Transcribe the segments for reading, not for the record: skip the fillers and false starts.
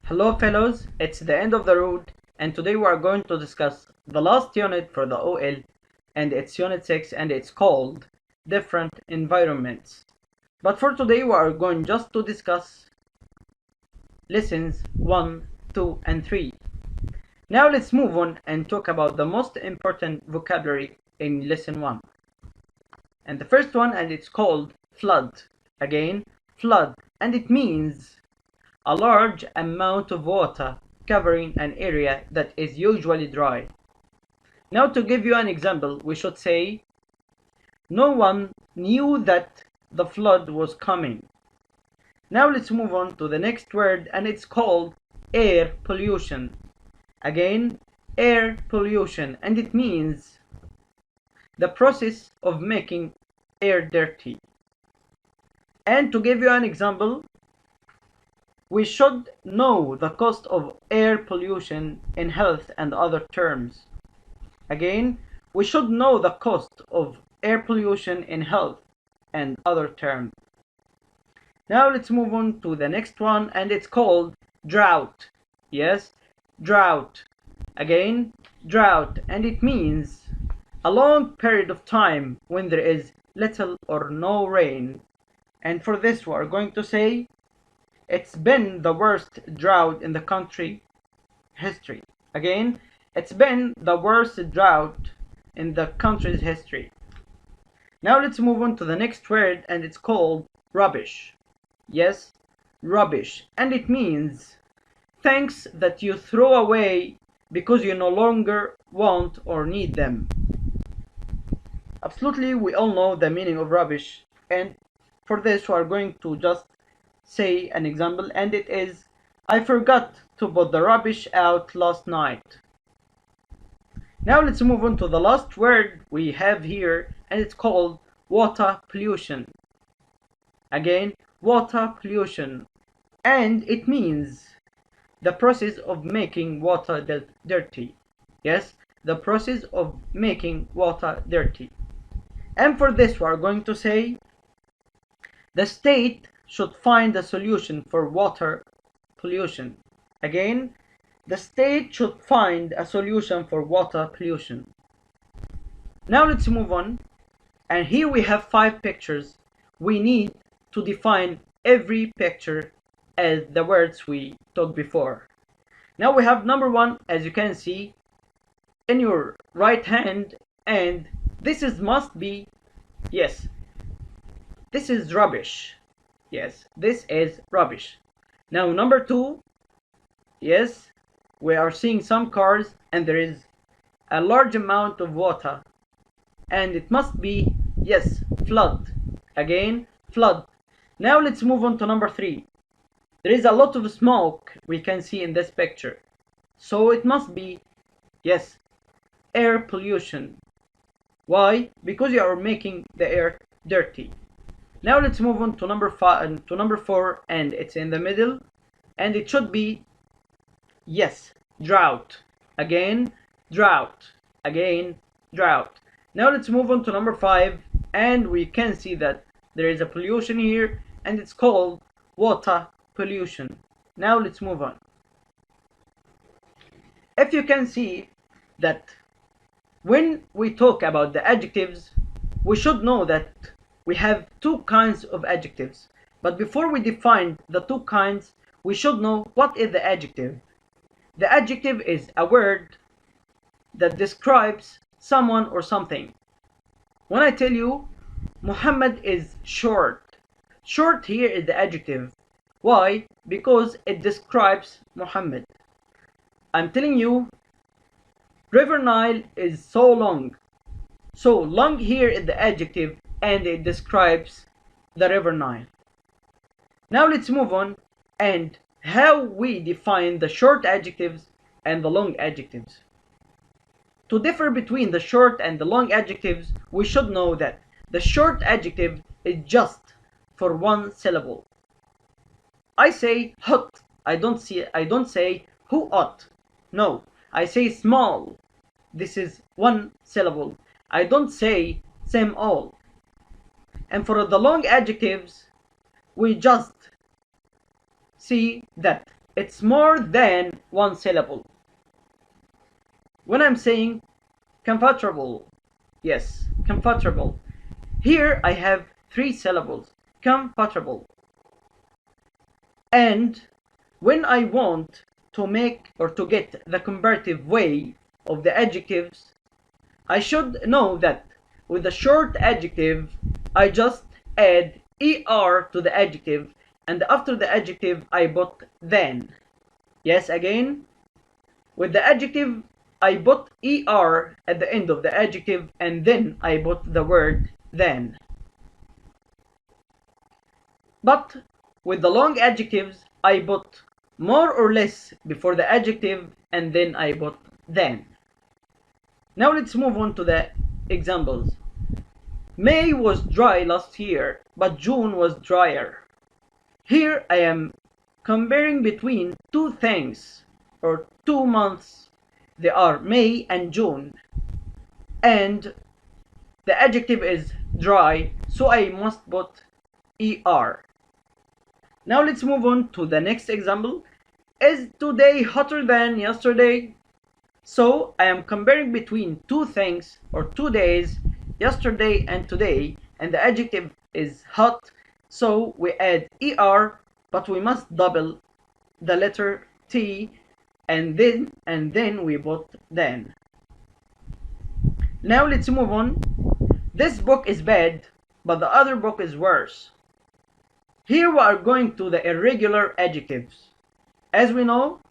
Hello fellows, it's the end of the road, and today we are going to discuss the last unit for the OL, and it's unit 6, and it's called Different Environments. But for today we are going just to discuss lessons 1, 2, and 3. Now let's move on and talk about the most important vocabulary in lesson 1. And the first one, and it's called flood. Again, flood, and it means a large amount of water covering an area that is usually dry. Now to give you an example, we should say, no one knew that the flood was coming. Now let's move on to the next word, and it's called air pollution. Again, air pollution, and it means the process of making air dirty. And to give you an example, we should know the cost of air pollution in health and other terms. Again, we should know the cost of air pollution in health and other terms. Now let's move on to the next one, and it's called drought. Yes, drought. Again, drought, and it means a long period of time when there is little or no rain. And for this we are going to say, it's been the worst drought in the country history. Again, it's been the worst drought in the country's history. Now let's move on to the next word, and it's called rubbish. Yes, rubbish, and it means things that you throw away because you no longer want or need them. Absolutely, we all know the meaning of rubbish, and for this we are going to just say an example, and it is, I forgot to put the rubbish out last night. Now let's move on to the last word we have here, and it's called water pollution. Again, water pollution, and it means the process of making water dirty. Yes, the process of making water dirty. And for this we are going to say, the state should find a solution for water pollution. Again, the state should find a solution for water pollution. Now let's move on, and here we have 5 pictures. We need to define every picture as the words we talked before. Now we have number 1, as you can see in your right hand, and this must be, yes, this is rubbish. Yes, this is rubbish. Now number 2, yes, we are seeing some cars and there is a large amount of water, and it must be, yes, flood. Again, flood. Now let's move on to number 3. There is a lot of smoke we can see in this picture, so it must be, yes, air pollution. Why? Because you are making the air dirty. Now let's move on to number 4, and it's in the middle, and it should be, yes, drought. Again, drought. Again, drought. Now let's move on to number 5, and we can see that there is a pollution here, and it's called water pollution. Now let's move on. If you can see that when we talk about the adjectives, we should know that we have 2 kinds of adjectives. But before we define the 2 kinds, we should know what is the adjective. The adjective is a word that describes someone or something. When I tell you Muhammad is short, short here is the adjective. Why? Because it describes Muhammad. I'm telling you River Nile is so long. So long here is the adjective, and it describes the River Nile. Now let's move on, and how we define the short adjectives and the long adjectives. To differ between the short and the long adjectives, we should know that the short adjective is just for 1 syllable. I say hot. I don't say who hot. No, I say small. This is 1 syllable. I don't say same all. And for the long adjectives, we just see that it's more than one syllable. When I'm saying comfortable, yes, comfortable. Here I have 3 syllables, comfortable. And when I want to make or to get the comparative way of the adjectives, I should know that with the short adjective, I just add er to the adjective, and after the adjective, I put then. Yes, again, with the adjective, I put er at the end of the adjective, and then I put the word then. But with the long adjectives, I put more or less before the adjective, and then I put then. Now let's move on to the examples. May was dry last year, but June was drier. Here I am comparing between 2 things or 2 months. They are May and June. And the adjective is dry, so I must put er. Now let's move on to the next example. Is today hotter than yesterday? So I am comparing between 2 things or 2 days, yesterday and today, and the adjective is hot, so we add er, but we must double the letter T and then we put then. Now let's move on. This book is bad, but the other book is worse. Here we are going to the irregular adjectives. As we know,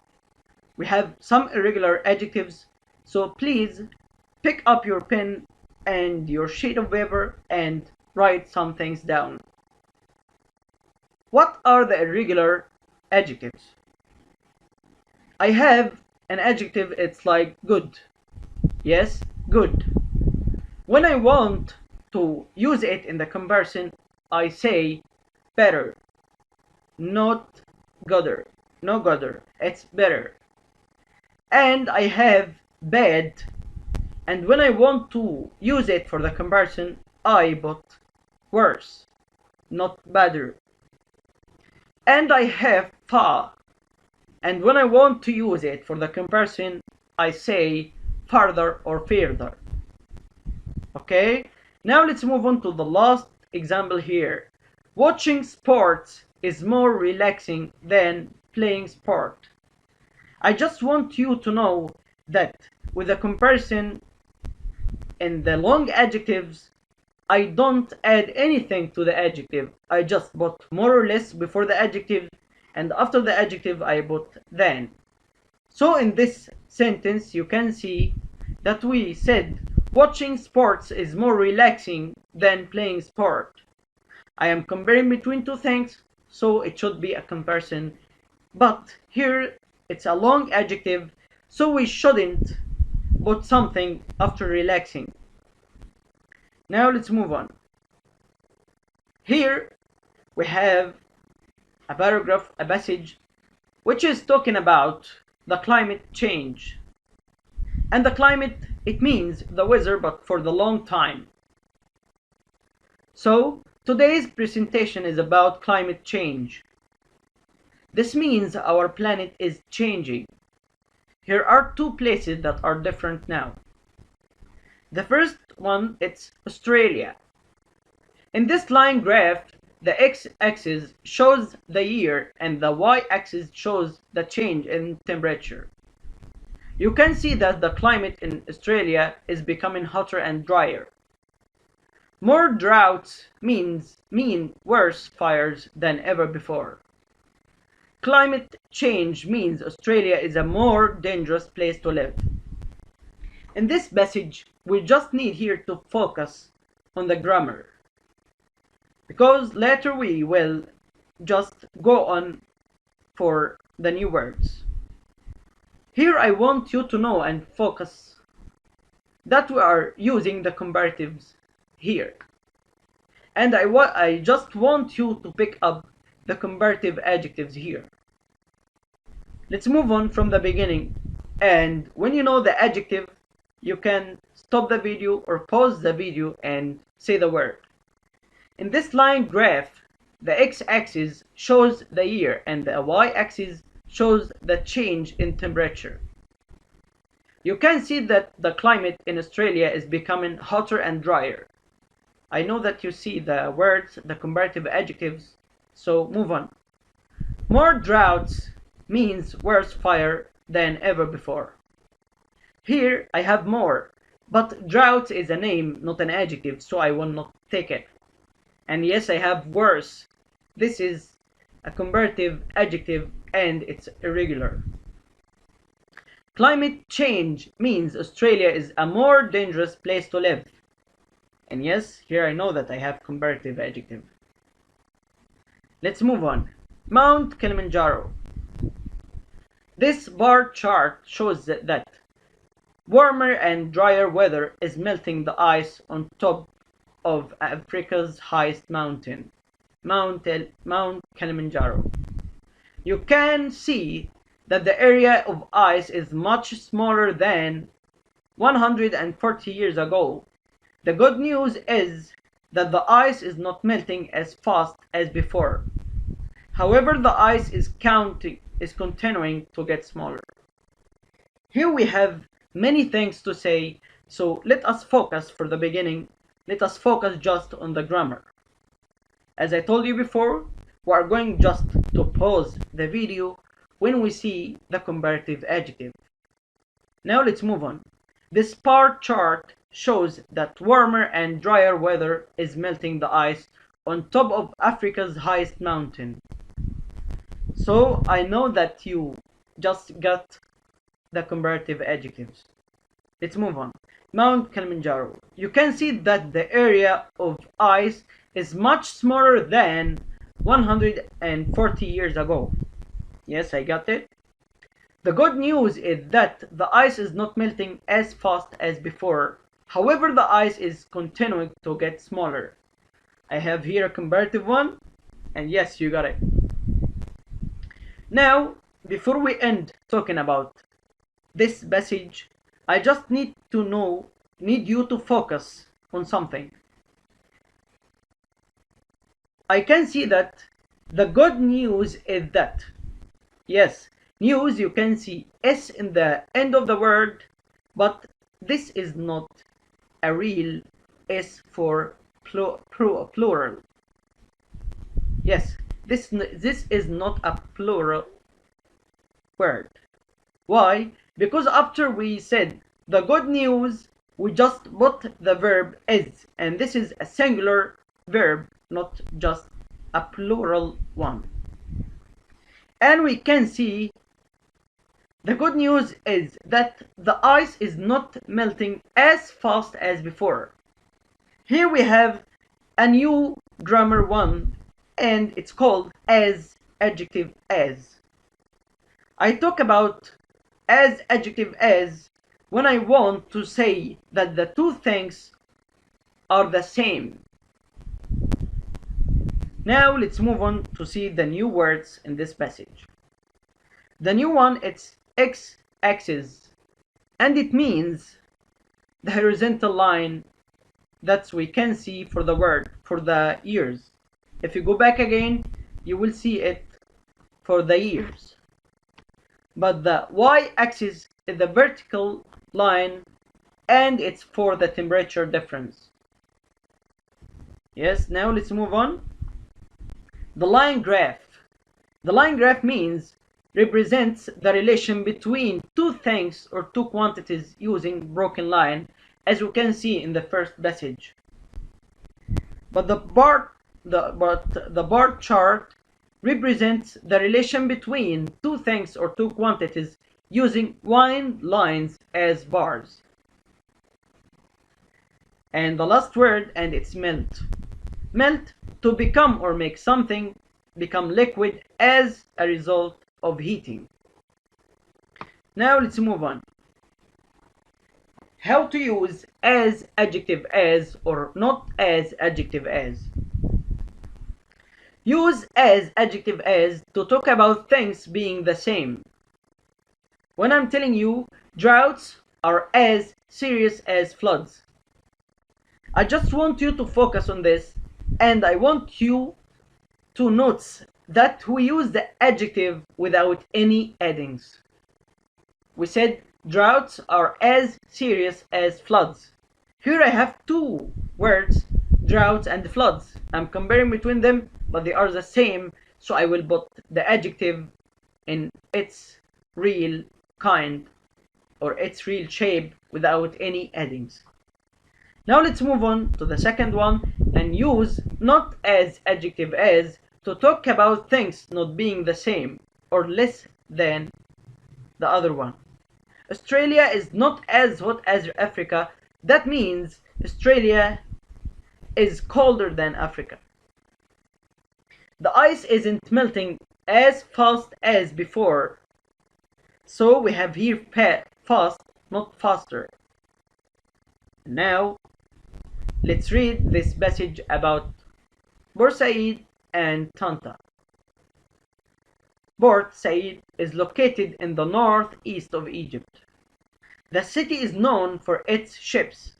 we have some irregular adjectives, so please pick up your pen and your sheet of paper and write some things down. What are the irregular adjectives? I have an adjective, it's like good. Yes, good. When I want to use it in the comparison, I say better, not gooder, no gooder, it's better. And I have bad, and when I want to use it for the comparison, I put worse, not better. And I have far, and when I want to use it for the comparison, I say farther or further. Okay, now let's move on to the last example here. Watching sports is more relaxing than playing sport. I just want you to know that with a comparison in the long adjectives, I don't add anything to the adjective. I just put more or less before the adjective, and after the adjective I put then. So in this sentence you can see that we said watching sports is more relaxing than playing sport. I am comparing between 2 things, so it should be a comparison. But here it's a long adjective, so we shouldn't put something after relaxing. Now let's move on. Here we have a paragraph, a passage, which is talking about the climate change. And the climate, it means the weather, but for the long time. So today's presentation is about climate change. This means our planet is changing. Here are 2 places that are different now. The first one, it's Australia. In this line graph, the x-axis shows the year and the y-axis shows the change in temperature. You can see that the climate in Australia is becoming hotter and drier. More droughts mean worse fires than ever before. Climate change means Australia is a more dangerous place to live. In this passage, we just need here to focus on the grammar, because later we will just go on for the new words. Here I want you to know and focus that we are using the comparatives here. And I just want you to pick up the comparative adjectives here. Let's move on from the beginning, and when you know the adjective, you can stop the video or pause the video and say the word. In this line graph, the x-axis shows the year and the y-axis shows the change in temperature. You can see that the climate in Australia is becoming hotter and drier. I know that you see the words, the comparative adjectives, so move on. More droughts means worse fire than ever before. Here I have more, but drought is a name, not an adjective, so I will not take it. And yes, I have worse. This is a comparative adjective and it's irregular. Climate change means Australia is a more dangerous place to live. And yes, here I know that I have comparative adjective. Let's move on. Mount Kilimanjaro. This bar chart shows that warmer and drier weather is melting the ice on top of Africa's highest mountain, Mount Kilimanjaro. You can see that the area of ice is much smaller than 140 years ago. The good news is that the ice is not melting as fast as before. However, the ice is continuing to get smaller. Here we have many things to say, so let us focus for the beginning. Let us focus just on the grammar. As I told you before, we are going just to pause the video when we see the comparative adjective. Now let's move on. This bar chart shows that warmer and drier weather is melting the ice on top of Africa's highest mountain. So I know that you just got the comparative adjectives. Let's move on. Mount Kilimanjaro. You can see that the area of ice is much smaller than 140 years ago. Yes, I got it. The good news is that the ice is not melting as fast as before. However, the ice is continuing to get smaller. I have here a comparative one, and yes, you got it. Now, before we end talking about this passage, I just need you to focus on something. I can see that the good news is that, yes, news, you can see S in the end of the word, but this is not a real S for plural. Yes, this is not a plural word. Why? Because after we said the good news, we just put the verb is, and this is a singular verb, not just a plural one. And we can see the good news is that the ice is not melting as fast as before. Here we have a new grammar one, and it's called as adjective as. I talk about as adjective as when I want to say that the two things are the same. Now let's move on to see the new words in this passage. The new one, it's x-axis, and it means the horizontal line that we can see for the word, for the years. If you go back again, you will see it for the years. But the y-axis is the vertical line, and it's for the temperature difference. Yes, now let's move on. The line graph. The line graph means represents the relation between two things or two quantities using broken line, as you can see in the first passage. But the bar chart represents the relation between two things or two quantities using wide lines as bars. And the last word, and it's melt. Melt, to become or make something become liquid as a result of heating. Now let's move on. How to use as adjective as or not as adjective as. Use as adjective as to talk about things being the same. When I'm telling you droughts are as serious as floods, I just want you to focus on this, and I want you to notice that we use the adjective without any addings. We said droughts are as serious as floods. Here I have two words, droughts and floods. I'm comparing between them, but they are the same, so I will put the adjective in its real kind or its real shape without any addings. Now let's move on to the second one and use not as adjective as to talk about things not being the same or less than the other one. Australia is not as hot as Africa. That means Australia is colder than Africa. The ice isn't melting as fast as before. So we have here fast, not faster. Now let's read this passage about Port Said and Tanta. Port Said is located in the northeast of Egypt. The city is known for its ships,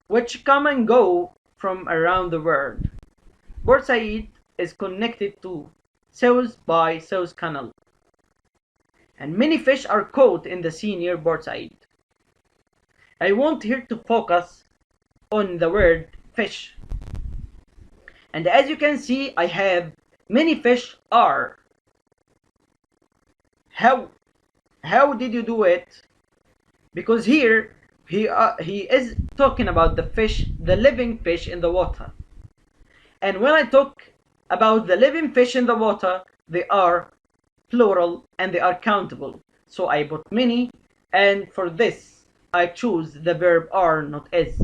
which come and go from around the world. Port Said is connected to Suez by Suez Canal, and many fish are caught in the sea near Port Said. I want here to focus on the word fish. And as you can see, I have many fish are. How did you do it? Because here he is talking about the fish, the living fish in the water. And when I talk about the living fish in the water, they are plural and they are countable. So I put many, and for this I choose the verb are, not is.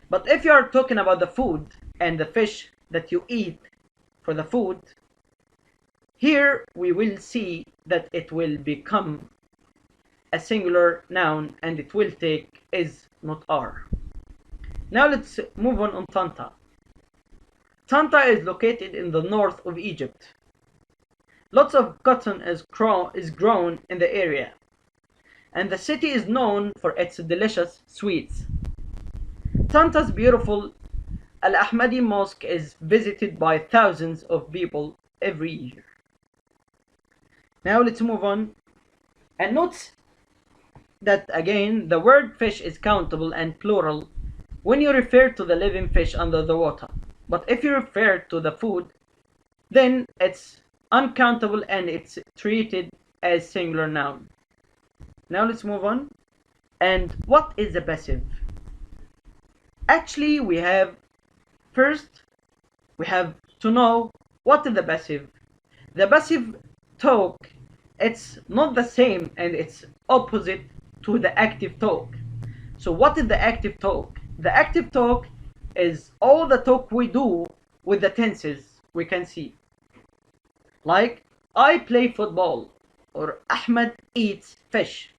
But if you are talking about the food and the fish that you eat for the food, here we will see that it will become a singular noun and it will take is, not are. Now let's move on Tanta. Tanta is located in the north of Egypt. Lots of cotton is grown in the area, and the city is known for its delicious sweets. Tanta's beautiful Al-Ahmadi Mosque is visited by thousands of people every year. Now let's move on and note that again the word fish is countable and plural when you refer to the living fish under the water. But if you refer to the food, then it's uncountable and it's treated as singular noun. Now let's move on. And what is the passive? Actually, we have to know what is the passive. The passive talk, it's not the same and it's opposite to the active talk. So what is the active talk? The active talk is all the talk we do with the tenses we can see. Like, I play football, or Ahmed eats fish.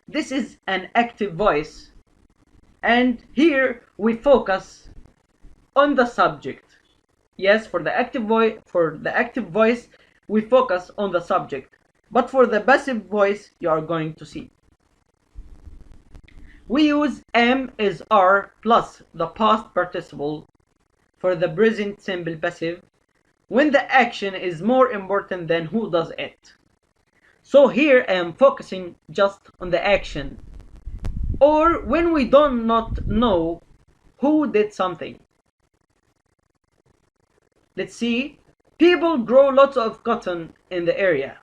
This is an active voice, and here we focus on the subject. Yes, for the active voice, we focus on the subject, but for the passive voice, you are going to see. We use am, is, are plus the past participle for the present simple passive when the action is more important than who does it. So here I am focusing just on the action, or when we do not know who did something. Let's see, people grow lots of cotton in the area.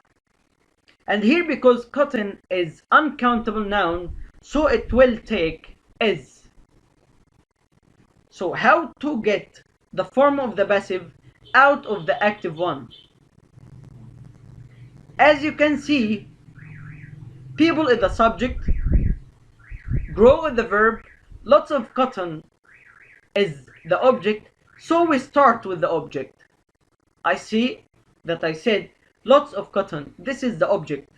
And here, because cotton is uncountable noun, so it will take is. So how to get the form of the passive out of the active one? As you can see, people is the subject, grow is the verb, lots of cotton is the object, so we start with the object. I see that I said lots of cotton, this is the object,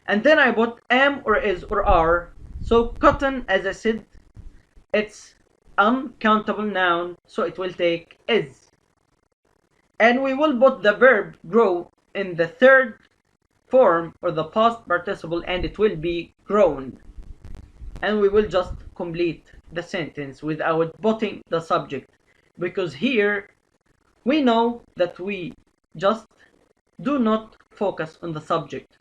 and then I put am or is or are. So cotton, as I said, it's uncountable noun, so it will take is. And we will put the verb grow in the third form or the past participle, and it will be grown. And we will just complete the sentence without putting the subject, because here we know that we just do not focus on the subject.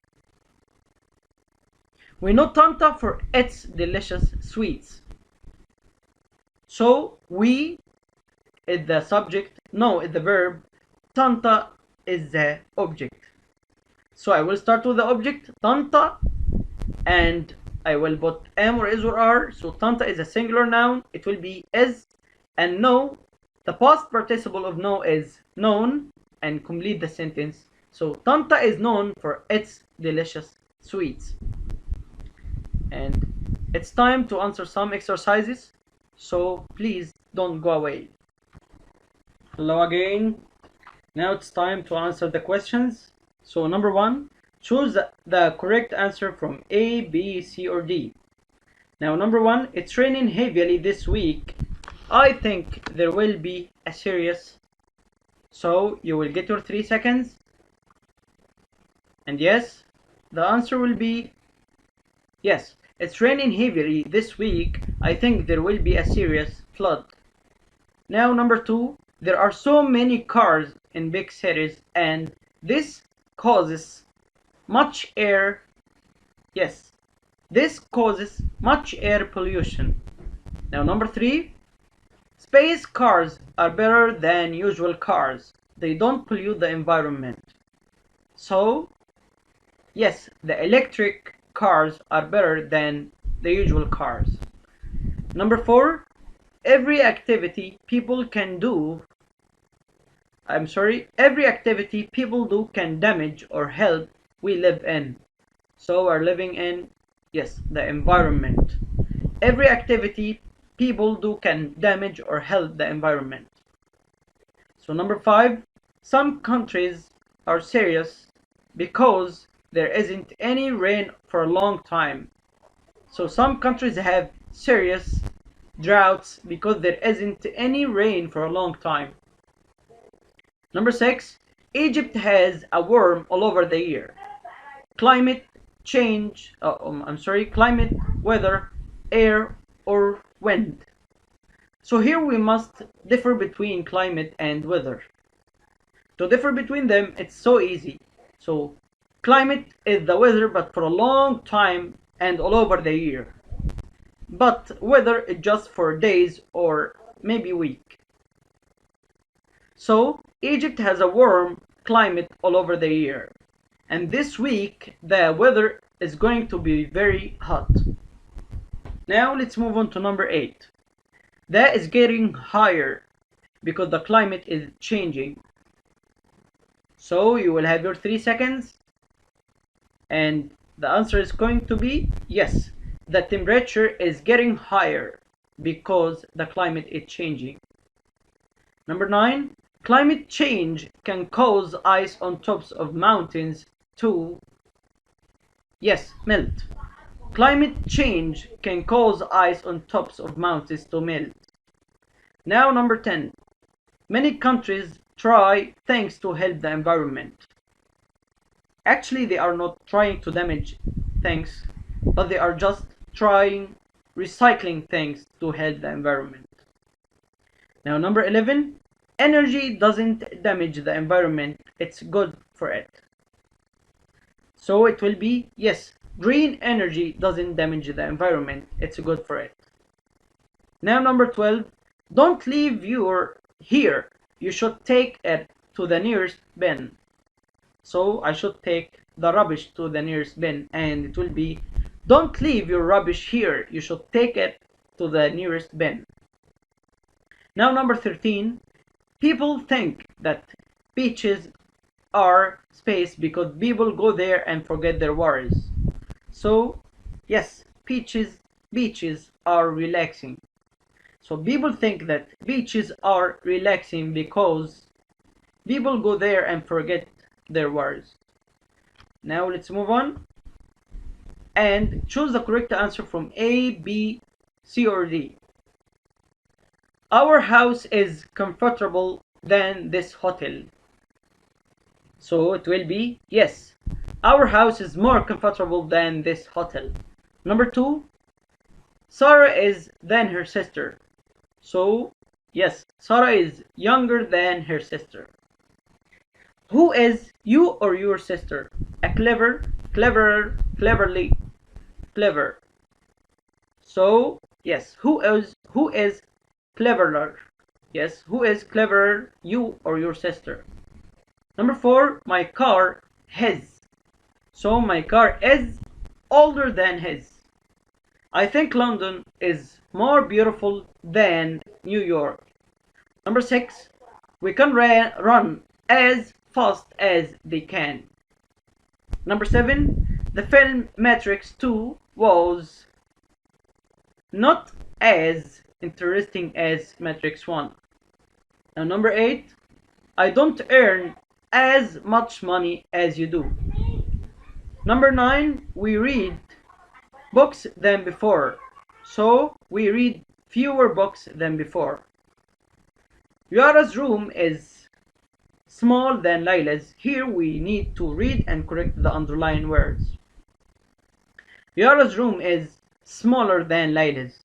We know Tanta for its delicious sweets. So we is the subject, no is the verb, Tanta is the object. So I will start with the object, Tanta, and I will put am or is or are. So Tanta is a singular noun, it will be is, and no, the past participle of no is known, and complete the sentence. So Tanta is known for its delicious sweets. And it's time to answer some exercises, so please don't go away. Hello again. Now it's time to answer the questions. So number 1, choose the correct answer from A, B, C, or D. Now number 1, it's raining heavily this week. I think there will be a serious. So you will get your 3 seconds. And yes, the answer will be yes. It's raining heavily this week. I think there will be a serious flood. Now number 2, there are so many cars in big cities and this causes much air. Yes, this causes much air pollution. Now number 3, space cars are better than usual cars. They don't pollute the environment. So yes, the electric cars are better than the usual cars. Number 4, every activity people do can damage or help we live in. So we're living in, yes, the environment. Every activity people do can damage or help the environment. So number 5, some countries are serious because there isn't any rain for a long time. So some countries have serious droughts because there isn't any rain for a long time. Number 6, Egypt has a warm all over the year. Climate change, climate, weather, air, or wind. So here we must differ between climate and weather. To differ between them, it's so easy. So climate is the weather but for a long time and all over the year. But weather is just for days or maybe week. So Egypt has a warm climate all over the year. And this week the weather is going to be very hot. Now let's move on to number 8. That is getting higher because the climate is changing. So you will have your 3 seconds. And the answer is going to be yes. The temperature is getting higher because the climate is changing. Number 9. Climate change can cause ice on tops of mountains to, yes, melt. Climate change can cause ice on tops of mountains to melt. Now number 10. Many countries try things to help the environment. Actually, they are not trying to damage things, but they are just trying recycling things to help the environment. Now number 11. Energy doesn't damage the environment, it's good for it. So it will be yes, green energy doesn't damage the environment, it's good for it. Now number 12. Don't leave your here, you should take it to the nearest bin. So I should take the rubbish to the nearest bin, and it will be don't leave your rubbish here, you should take it to the nearest bin. Now number 13. People think that beaches are space because people go there and forget their worries. So yes, beaches are relaxing. So people think that beaches are relaxing because people go there and forget their worries. Now let's move on and choose the correct answer from A, B, C, or D. Our house is comfortable than this hotel. So it will be yes. Our house is more comfortable than this hotel. Number 2. Sarah is than her sister. So yes, Sarah is younger than her sister. Who is You or your sister? A clever, cleverer, cleverly, clever. So yes, who is cleverer? Yes, who is cleverer, you or your sister? Number 4, my car, his. So my car is older than his. I think London is more beautiful than New York. Number 6, we can run as fast as they can. Number 7, the film Matrix 2 was not as interesting as Matrix 1. Now number 8, I don't earn as much money as you do. Number 9, we read books than before. So we read fewer books than before. Yara's room is small than Layla's. Here we need to read and correct the underlined words. Yara's room is smaller than Layla's.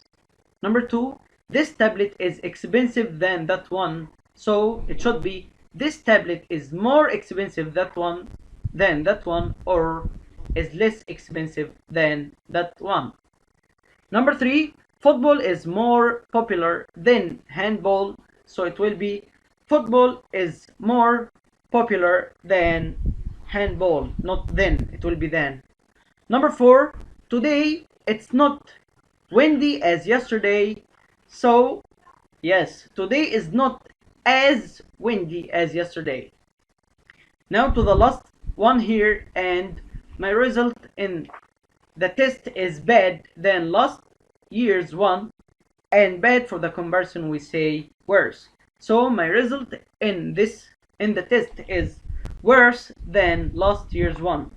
Number 2, this tablet is expensive than that one. So it should be this tablet is more expensive than that one, or is less expensive than that one. Number 3, football is more popular than handball, so it will be football is more popular than handball, not then, it will be then. Number 4, today it's not windy as yesterday, so yes, today is not as windy as yesterday. Now to the last one here, and my result in the test is bad than last year's one, and bad for the comparison we say worse. So my result in the test is worse than last year's one.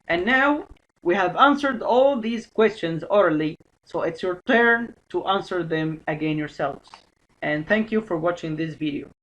And now we have answered all these questions orally, so it's your turn to answer them again yourselves. And thank you for watching this video.